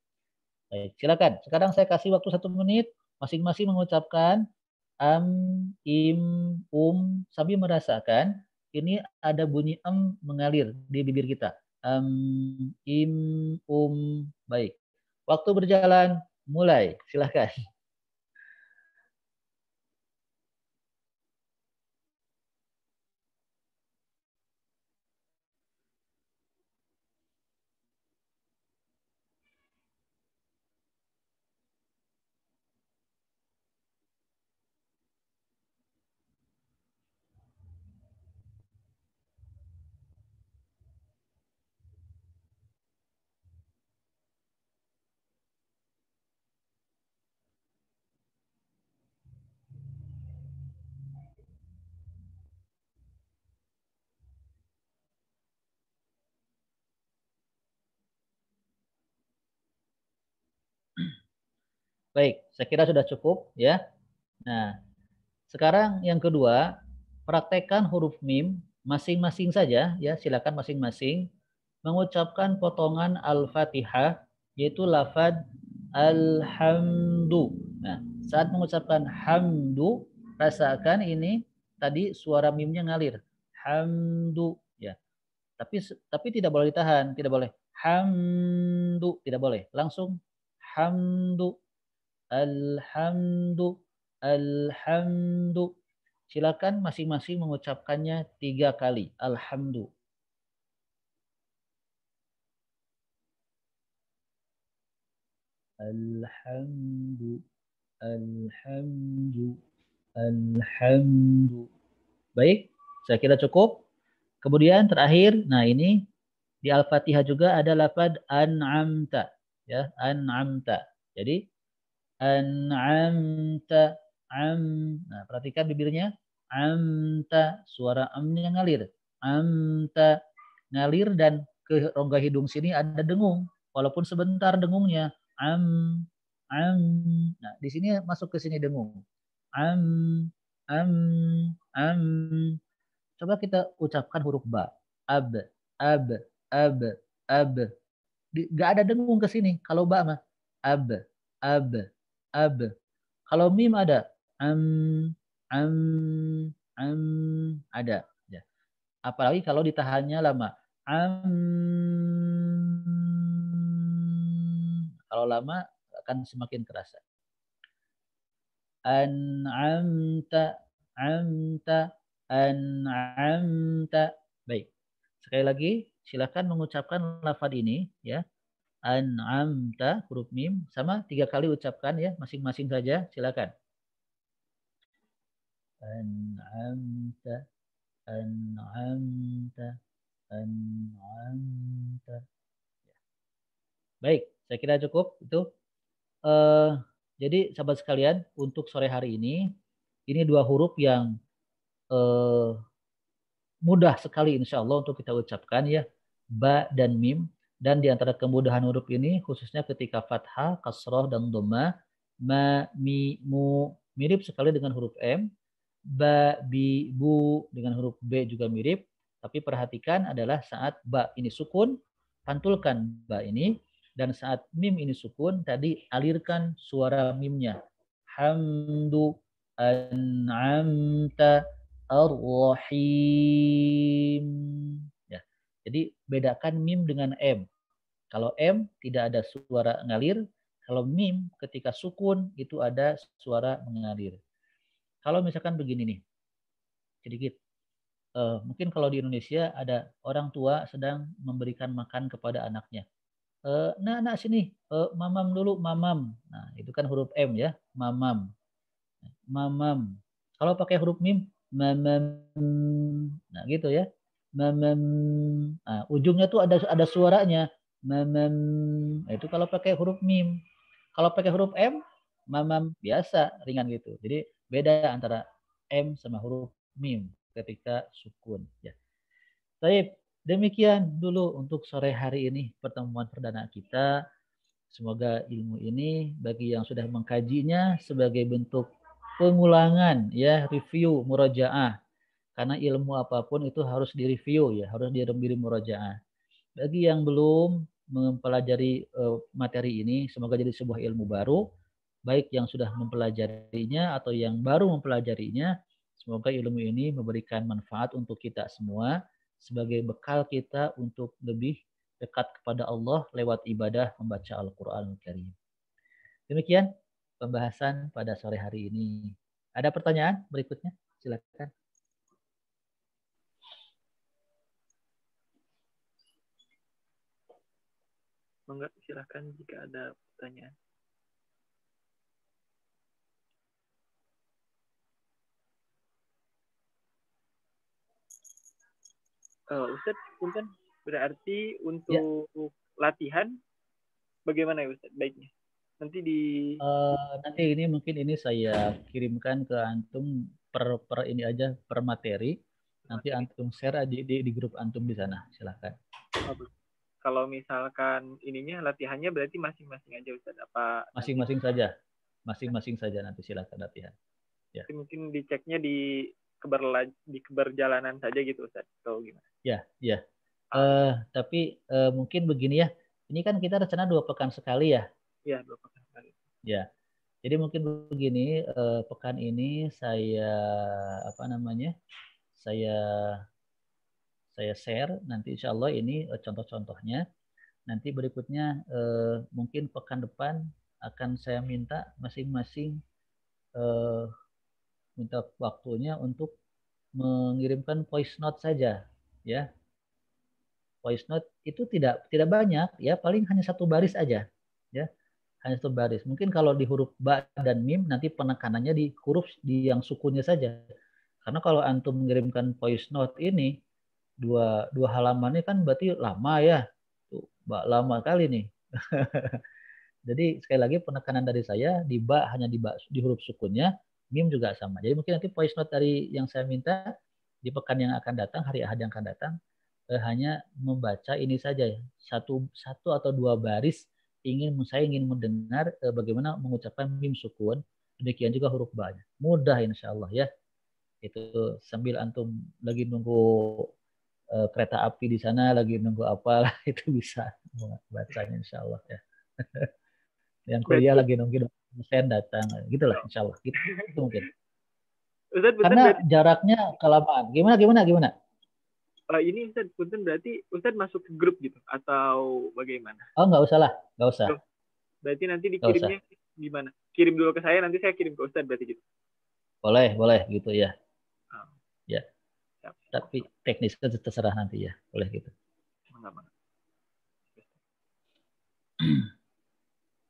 Baik, silakan. Sekarang saya kasih waktu 1 menit masing-masing mengucapkan im, sambil merasakan ini ada bunyi mengalir di bibir kita. Im, baik. Waktu berjalan, mulai. Silahkan. Baik, saya kira sudah cukup ya. Nah, sekarang yang kedua, praktekkan huruf mim masing-masing saja ya, silakan masing-masing mengucapkan potongan Al-Fatihah yaitu lafaz alhamdu. Nah, saat mengucapkan hamdu, rasakan ini tadi suara mimnya ngalir. Hamdu ya. Tapi tidak boleh ditahan, tidak boleh. Hamdu, tidak boleh. Langsung hamdu. Alhamdu, alhamdu. Silakan masing-masing mengucapkannya 3 kali. Alhamdu. Alhamdu, alhamdu, alhamdu. Baik, saya kira cukup. Kemudian terakhir, nah ini di Al-Fatihah juga ada lafaz an'amta, ya, an'amta. Jadi an'amta, Nah, perhatikan bibirnya. Amta, suara amnya ngalir. Amta, ngalir dan ke rongga hidung sini ada dengung. Walaupun sebentar dengungnya. Am. Nah, di sini masuk ke sini dengung. Am, am, am. Coba kita ucapkan huruf ba. Ab, ab, ab, ab. Gak ada dengung ke sini. Kalau ba mah. Ab, ab, ab. Kalau mim ada am, ada. Ya. Apalagi kalau ditahannya lama. Kalau lama akan semakin kerasa. An'amta, amta, an'amta. Baik. Sekali lagi, silakan mengucapkan lafaz ini ya. An'amta, huruf mim, sama 3 kali ucapkan ya, masing-masing saja, silakan. An'amta, an'amta, an'amta. Baik, saya kira cukup itu. Jadi sahabat sekalian, untuk sore hari ini 2 huruf yang mudah sekali insya Allah untuk kita ucapkan ya, ba dan mim. Dan di antara kemudahan huruf ini khususnya ketika fathah, kasroh, dan dhamma, ma, mi, mu mirip sekali dengan huruf M, ba, bi, bu dengan huruf B juga mirip. Tapi perhatikan adalah saat ba ini sukun, pantulkan ba ini, dan saat mim ini sukun, tadi alirkan suara mimnya. Hamdu, an'amta, ar-rahim. Ya. Jadi bedakan mim dengan M. Kalau M tidak ada suara ngalir, kalau mim ketika sukun itu ada suara mengalir. Kalau misalkan begini nih, sedikit. Mungkin kalau di Indonesia ada orang tua sedang memberikan makan kepada anaknya. Nak sini, mamam dulu, mamam. Nah, itu kan huruf M ya, mamam. Mamam. Kalau pakai huruf mim, mamam. Nah, gitu ya. Mamam. Nah, ujungnya tuh ada suaranya. Mamam. Nah, itu kalau pakai huruf mim. Kalau pakai huruf M, mamam biasa, ringan gitu. Jadi beda antara M sama huruf mim ketika sukun ya. Baik, demikian dulu untuk sore hari ini pertemuan perdana kita. Semoga ilmu ini bagi yang sudah mengkajinya sebagai bentuk pengulangan ya, review, murojaah. Karena ilmu apapun itu harus direview ya, harus direview murojaah. Bagi yang belum mempelajari materi ini, semoga jadi sebuah ilmu baru. Baik yang sudah mempelajarinya atau yang baru mempelajarinya, semoga ilmu ini memberikan manfaat untuk kita semua sebagai bekal kita untuk lebih dekat kepada Allah lewat ibadah membaca Al-Qur'anul Karim. Demikian pembahasan pada sore hari ini. Ada pertanyaan berikutnya? Silakan. Monggo, silakan jika ada pertanyaan. Ustadz, punten, berarti untuk latihan bagaimana ya Ustadz baiknya? Nanti nanti ini mungkin ini saya kirimkan ke antum per ini aja, per materi. Nanti antum share aja di grup antum di sana, silakan. Kalau misalkan ininya latihannya berarti masing-masing aja Ustadz, apa? Masing-masing saja. Masing-masing saja nanti silakan latihan. Ya. Mungkin diceknya di keberjalanan saja gitu Ustadz, atau gimana? Ya. Tapi mungkin begini ya. Ini kan kita rencana 2 pekan sekali ya. Iya, 2 pekan sekali. Ya. Jadi mungkin begini, pekan ini saya saya share nanti insya Allah ini contoh-contohnya. Nanti berikutnya mungkin pekan depan akan saya minta masing-masing minta waktunya untuk mengirimkan voice note saja, ya. Voice note itu tidak banyak, ya, paling hanya 1 baris aja, ya, hanya 1 baris. Mungkin kalau di huruf ba dan mim nanti penekanannya di huruf di yang sukunnya saja. Karena kalau antum mengirimkan voice note ini 2 halamannya kan berarti lama ya, tuh, lama kali nih. Jadi sekali lagi penekanan dari saya di ba hanya di huruf sukunnya, mim juga sama. Jadi mungkin nanti voice note dari yang saya minta di pekan yang akan datang, hari Ahad yang akan datang, hanya membaca ini saja, 1 atau 2 baris. Saya ingin mendengar bagaimana mengucapkan mim sukun. Demikian juga huruf ba. Mudah insya Allah ya. Itu sambil antum lagi nunggu kereta api di sana, lagi nunggu apalah, itu bisa bacanya insya Allah ya. Yang kuliah lagi nunggu dosen datang, gitulah insya Allah. Gitu mungkin. Ustadz, karena jaraknya kelamaan. Gimana? Ini Ustadz, punten, berarti Ustadz masuk ke grup gitu atau bagaimana? Oh, nggak usah lah, nggak usah. Berarti nanti Nggak usah. dikirimnya gimana? Kirim dulu ke saya, nanti saya kirim ke Ustadz berarti gitu. Boleh gitu ya. Ah, Ya. siap. Tapi teknisnya terserah nanti ya. Boleh gitu. Mangga.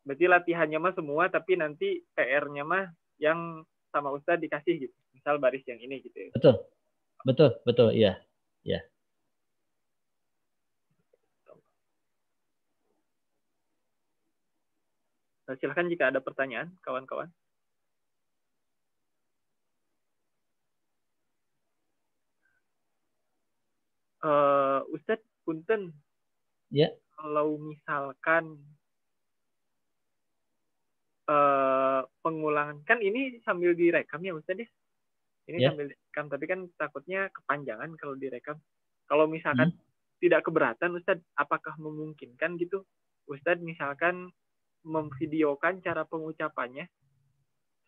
Berarti latihannya mah semua, tapi nanti PR-nya mah yang sama Ustadz dikasih gitu. Misal baris yang ini gitu ya. Betul, iya. Ya. Nah, silahkan jika ada pertanyaan, kawan-kawan. Ustadz, punten. Ya. Kalau misalkan pengulangan, kan ini sambil direkam ya Ustadz ya? Ini Ya. sambil direkam, tapi kan takutnya kepanjangan kalau direkam. Kalau misalkan tidak keberatan Ustadz, apakah memungkinkan gitu Ustadz misalkan memvideokan cara pengucapannya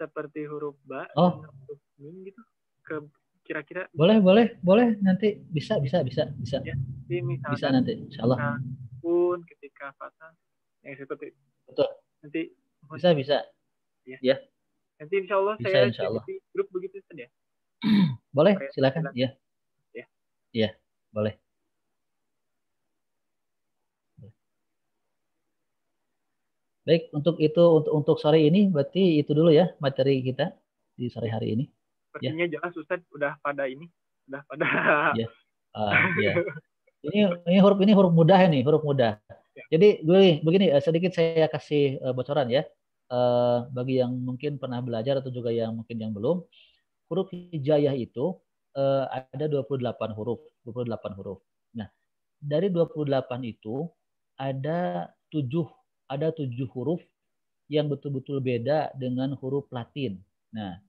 seperti huruf ba dan huruf mim gitu, ke kira-kira boleh nanti bisa ya, jadi misalkan bisa nanti insyaallah pun ketika fathah yang seperti betul nanti bisa ya. Nanti insyaallah bisa, saya insyaallah. di grup begitu saja. Boleh, silakan. Ya, boleh. Baik, untuk sore ini berarti itu dulu ya materi kita di sore hari ini. Sepertinya jelas Ustaz udah pada ya. Ya. Ini huruf mudah ini, huruf mudah. Ya. Jadi begini sedikit saya kasih bocoran ya. Bagi yang mungkin pernah belajar atau juga yang mungkin yang belum, huruf hijaiyah itu ada 28 huruf. Nah, dari 28 itu ada 7 huruf yang betul-betul beda dengan huruf Latin. Nah,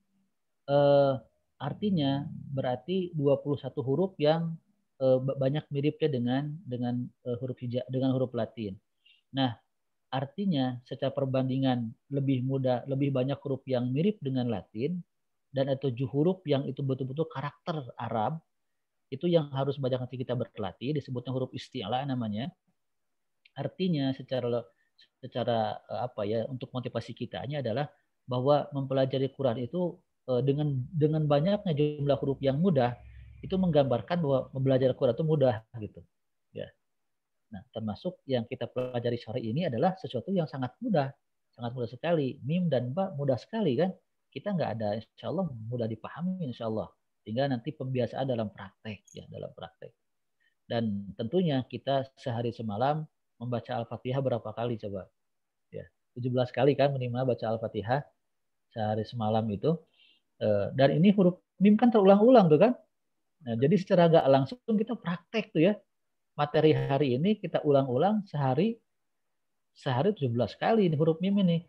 artinya berarti 21 huruf yang banyak miripnya dengan huruf Latin. Nah, artinya secara perbandingan lebih banyak huruf yang mirip dengan Latin dan ada 7 huruf yang itu betul-betul karakter Arab. Itu yang harus banyak nanti kita berlatih, disebutnya huruf isti'la namanya. Artinya secara apa ya, untuk motivasi kitanya adalah bahwa mempelajari Quran itu dengan banyaknya jumlah huruf yang mudah itu menggambarkan bahwa belajar Quran itu mudah gitu ya. Nah, termasuk yang kita pelajari sore ini adalah sesuatu yang sangat mudah sekali. Mim dan ba mudah sekali kan, kita nggak ada, insya Allah mudah dipahami insya Allah. Tinggal nanti pembiasaan dalam praktek. Dan tentunya kita sehari semalam membaca Al-Fatihah berapa kali coba? Ya, 17 kali kan minimal baca Al-Fatihah sehari semalam itu. Dan ini huruf mim kan terulang-ulang tuh kan. Nah, jadi secara gak langsung kita praktek tuh ya. Materi hari ini kita ulang-ulang sehari 17 kali ini huruf mim ini.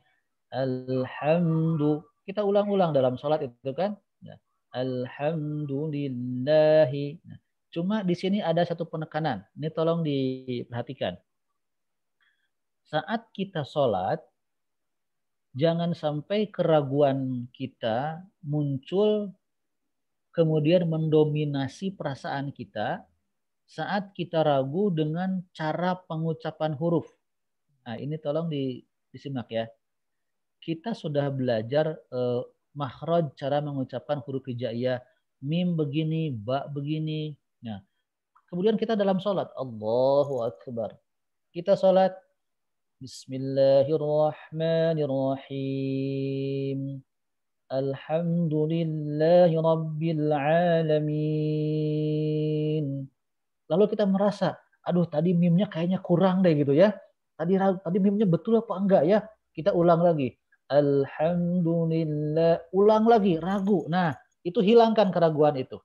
Alhamdulillah. Kita ulang-ulang dalam sholat itu kan. Alhamdulillahi. Nah, cuma di sini ada satu penekanan. Ini tolong diperhatikan. Saat kita sholat, jangan sampai keraguan kita muncul kemudian mendominasi perasaan kita saat kita ragu dengan cara pengucapan huruf. Nah, ini tolong disimak ya. Kita sudah belajar makhraj cara mengucapkan huruf hijaiyah, mim begini, ba begini. Nah, kemudian kita dalam sholat, Allahu Akbar. Kita sholat, Bismillahirrahmanirrahim. Alhamdulillahi Rabbil Alamin. Lalu kita merasa, aduh tadi mimnya kayaknya kurang deh gitu ya. Tadi mimnya betul apa enggak ya? Kita ulang lagi. Alhamdulillah. Ulang lagi, ragu. Nah, itu hilangkan keraguan itu.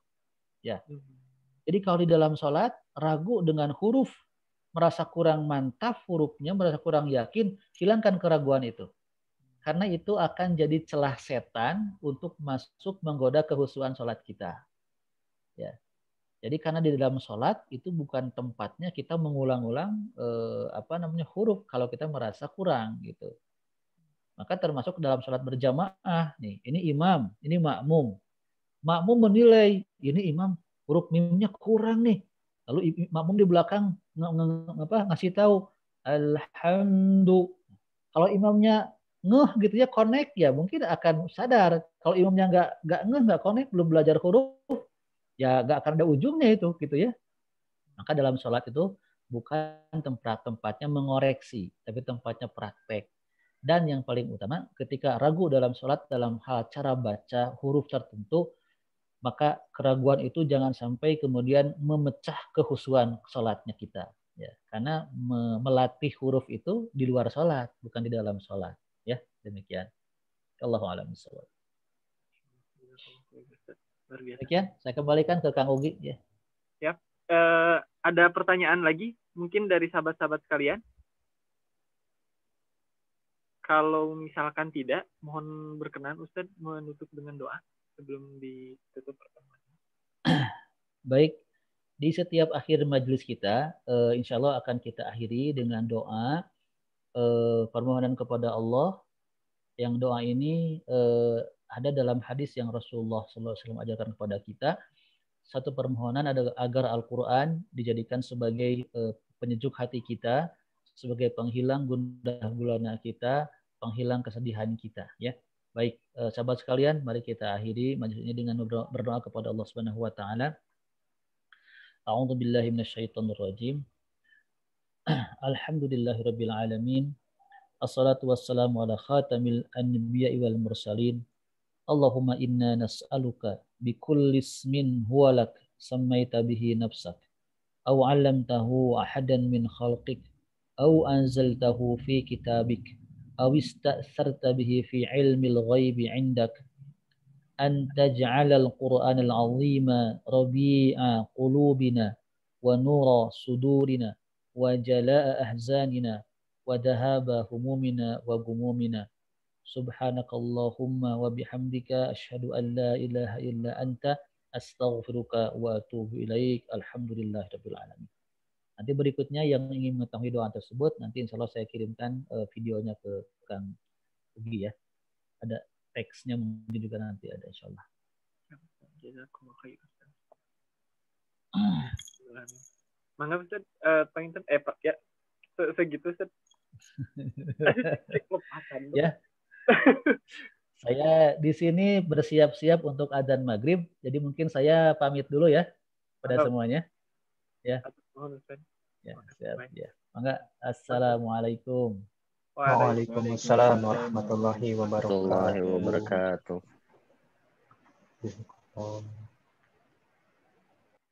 Ya. Jadi kalau di dalam sholat, ragu dengan huruf, merasa kurang mantap hurufnya, merasa kurang yakin, hilangkan keraguan itu. Karena itu akan jadi celah setan untuk masuk menggoda kehusuan sholat kita. Ya. Jadi karena di dalam sholat itu bukan tempatnya kita mengulang-ulang huruf kalau kita merasa kurang gitu. Maka termasuk dalam sholat berjamaah nih, ini imam, ini makmum. Makmum menilai ini imam huruf mimnya kurang nih. Lalu makmum di belakang ngasih tahu alhamdulillah. Kalau imamnya ngeh gitu ya, connect ya mungkin akan sadar. Kalau imamnya nggak ngeh, nggak connect, belum belajar huruf, ya nggak akan ada ujungnya itu gitu ya. Maka dalam sholat itu bukan tempatnya mengoreksi, tapi tempatnya praktek. Dan yang paling utama, ketika ragu dalam sholat dalam hal cara baca huruf tertentu, maka keraguan itu jangan sampai kemudian memecah kehusuan sholatnya kita. Ya, karena melatih huruf itu di luar sholat, bukan di dalam sholat. Ya, demikian. Allahu a'lam bishawab. Demikian, saya kembalikan ke Kang Ugi. Ya. Siap. Ada pertanyaan lagi mungkin dari sahabat-sahabat sekalian? Kalau misalkan tidak, mohon berkenan Ustadz menutup dengan doa sebelum ditutup pertemuan. Baik, di setiap akhir majelis kita, insya Allah akan kita akhiri dengan doa permohonan kepada Allah. Yang doa ini ada dalam hadis yang Rasulullah SAW ajarkan kepada kita. Satu permohonan adalah agar Al-Quran dijadikan sebagai penyejuk hati kita, sebagai penghilang gundah gulana kita, penghilang kesedihan kita. Ya, baik sahabat sekalian, mari kita akhiri majelis ini dengan berdoa kepada Allah Subhanahu Wa Taala. A'udzu billahi minasyaitonir rajim. Alhamdulillahirabbil alamin. Assalatu wassalamu ala khatamil anbiya'i wal mursalin. Allahumma inna nas'aluka bikulli ismin huwa lak sammaita bihi nafsak aw 'allamtahu ahadan min khalqik aw anzaltahu fi kitabik aw ista'sarta bihi fi 'ilmil ghaibi 'indak an taj'alal qur'anal 'azima rabi'a qulubina wa nura sudurina wa jalaa'a ahzanina wa dhahaba humumina wa gumumina. Subhanakallahumma wa bihamdika asyhadu an la ilaha illa anta astaghfiruka wa atubu ilaik. Alhamdulillahirabbil alamin. Nanti berikutnya yang ingin mengetahui doa tersebut, nanti insya Allah saya kirimkan videonya ke Kang Ugi ya. Ada teksnya mungkin juga nanti ada insya Allah. Mangga Ustaz, pengen Pak ya. Segitu Ustaz. Ya. Saya di sini bersiap-siap untuk adzan maghrib, jadi mungkin saya pamit dulu ya pada semuanya. Ya. Ya, siap ya. Mangga, assalamualaikum. Waalaikumsalam warahmatullahi wabarakatuh.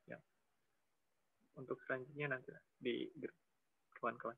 Ya. Untuk selanjutnya nanti di kawan-kawan.